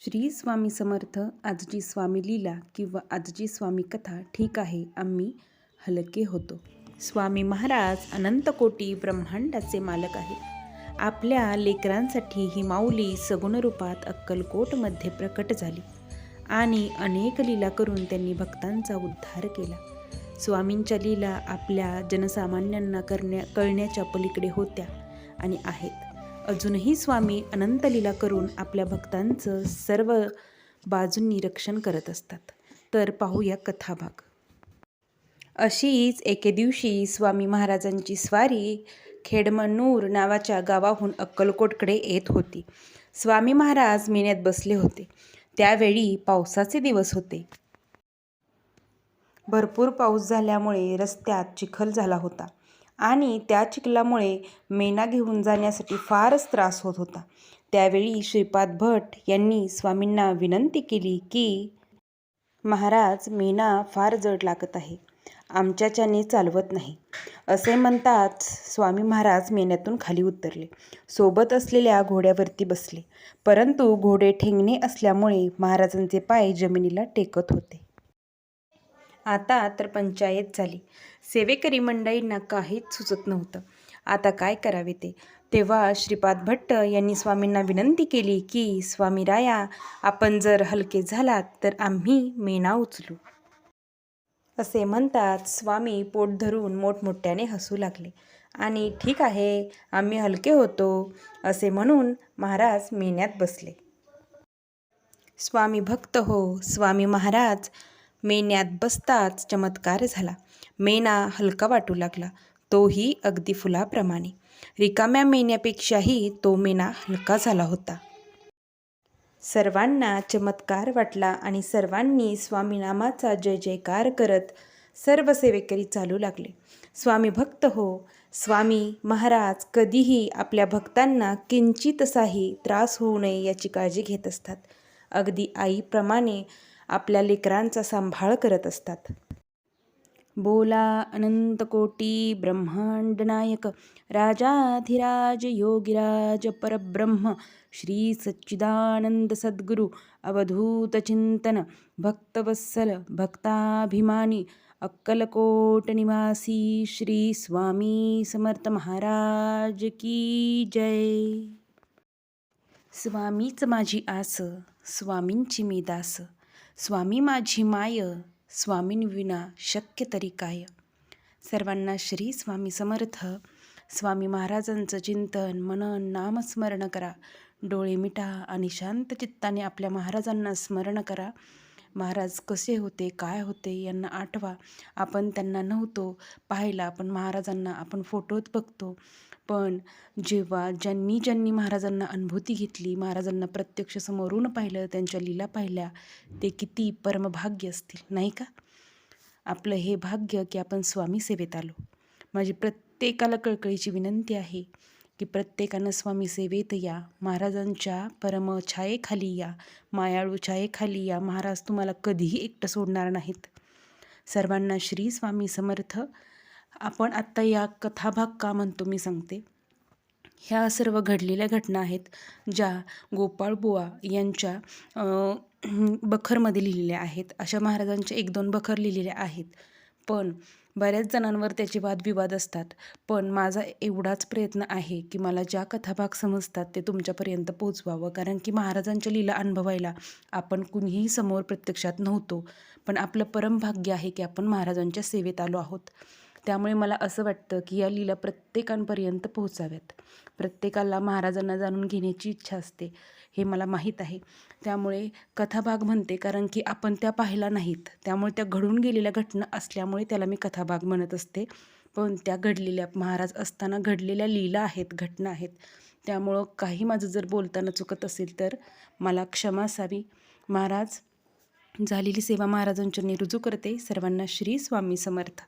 श्री स्वामी समर्थ. आजची स्वामी लीला किंवा आजची स्वामी कथा. ठीक आहे, आम्ही हलके होतो. स्वामी महाराज अनंत कोटी ब्रह्मांडाचे मालक आहेत. आपल्या लेकरांसाठी ही माऊली सगुण रूपात अक्कलकोटमध्ये प्रकट झाली आणि अनेक लीला करून त्यांनी भक्तांचा उद्धार केला. स्वामींच्या लीला आपल्या जनसामान्यांना कळण्याच्या पलीकडे होत्या आणि आहेत. अजूनही स्वामी अनंत लीला करून आपल्या भक्तांचं सर्व बाजूंनी रक्षण करत असतात. तर पाहूया कथाभाग. अशीच एके दिवशी स्वामी महाराजांची स्वारी खेडमनूर नावाच्या गावाहून अक्कलकोटकडे येत होती. स्वामी महाराज मेन्यात बसले होते. त्यावेळी पावसाचे दिवस होते. भरपूर पाऊस झाल्यामुळे रस्त्यात चिखल झाला होता आणि त्या चिखलामुळे मेना घेऊन जाण्यासाठी फारच त्रास होत होता. त्यावेळी श्रीपाद भट यांनी स्वामींना विनंती केली की, महाराज, मेना फार जड लागत आहे, आमच्याच्याने चालवत नाही. असे म्हणताच स्वामी महाराज मेन्यातून खाली उतरले. सोबत असलेल्या घोड्यावरती बसले, परंतु घोडे ठेंगणे असल्यामुळे महाराजांचे पाय जमिनीला टेकत होते. आता तर पंचायत झाली. सेवेकरी मंडळींना काहीच सुचत नव्हतं आता काय करावे ते. तेव्हा श्रीपाद भट्ट यांनी स्वामींना विनंती केली की, स्वामीराया, आपण जर हलके झालात तर आम्ही मेना उचलू. असे म्हणतात स्वामी पोट धरून मोठमोठ्याने हसू लागले आणि ठीक आहे, आम्ही हलके होतो असे म्हणून महाराज मेन्यात बसले. स्वामी भक्त हो. स्वामी महाराज मेन्यात बसताच चमत्कार झाला. मेना हलका वाटू लागला, तोही अगदी फुलाप्रमाणे. रिकाम्या मेन्यापेक्षाही तो मेना हलका झाला होता. सर्वांना चमत्कार वाटला आणि सर्वांनी स्वामीनामाचा जय जयकार करत सर्व सेवेकरी चालू लागले. स्वामी भक्त हो. स्वामी महाराज कधीही आपल्या भक्तांना किंचितसाही त्रास होऊ नये याची काळजी घेत असतात. अगदी आईप्रमाणे आपल्या लेकरांचा सांभाळ करत असतात. बोला अनंत कोटी ब्रह्मांड नायक राजाधिराज योगीराज परब्रह्म श्री सच्चिदानंद सद्गुरु अवधूत चिंतन भक्तवत्सल भक्ताभिमानी अक्कलकोट निवासी श्री स्वामी समर्थ महाराज की जय. स्वामीच माझी आस, स्वामींची मी दास. स्वामी माझी माय, स्वामींविना शक्य तरी काय. सर्वांना श्री स्वामी समर्थ. स्वामी महाराजांचं चिंतन, मनन, नामस्मरण करा. डोळे मिटा आणि शांत चित्ताने आपल्या महाराजांना स्मरण करा. महाराज कसे होते, काय होते यांना आठवा. आपण त्यांना नव्हतो पाहायला, पण महाराजांना आपण फोटोत बघतो. पण जेव्हा ज्यांनी महाराजांना अनुभूती घेतली, महाराजांना प्रत्यक्ष समोरून पाहिलं, त्यांच्या लीला पाहिल्या, ते किती परमभाग्य असतील, नाही का. आपलं हे भाग्य की आपण स्वामी सेवेत आलो. माझी प्रत्येकाला कळकळीची विनंती आहे की प्रत्येकानं स्वामी सेवेत या. महाराजांच्या परम छायेखाली या, मायाळू छायेखाली या. महाराज तुम्हाला कधीही एकटं सोडणार नाहीत. सर्वांना श्री स्वामी समर्थ. आपण आत्ता या कथाभाग का म्हणतो मी सांगते. ह्या सर्व घडलेल्या घटना आहेत ज्या गोपाळबुवा यांच्या बखरमध्ये लिहिलेल्या आहेत. अशा महाराजांच्या 1-2 बखर लिहिलेल्या आहेत, पण बऱ्याच जणांवर त्याचे वादविवाद असतात. पण माझा एवढाच प्रयत्न आहे की मला ज्या कथाभाग समजतात ते तुमच्यापर्यंत पोचवावं. कारण की महाराजांच्या लीला अनुभवायला आपण कुणीही समोर प्रत्यक्षात नव्हतो, पण आपलं परमभाग्य आहे की आपण महाराजांच्या सेवेत आलो आहोत. त्यामुळे मला असं वाटतं की या लीला प्रत्येकांपर्यंत पोहोचाव्यात. प्रत्येकाला महाराजांना जाणून घेण्याची इच्छा असते, हे मला माहीत आहे. त्यामुळे कथाभाग म्हणते, कारण की आपण त्या पाहिल्या नाहीत. त्यामुळे त्या घडून गेलेल्या घटना असल्यामुळे त्याला मी कथाभाग म्हणत असते. पण त्या घडलेल्या महाराज असताना घडलेल्या लीला आहेत, घटना आहेत. त्यामुळं काही माझं जर बोलताना चुकत असेल तर मला क्षमा असावी. महाराज झालेली सेवा महाराजांच्या रुजू करते. सर्वांना श्री स्वामी समर्थ.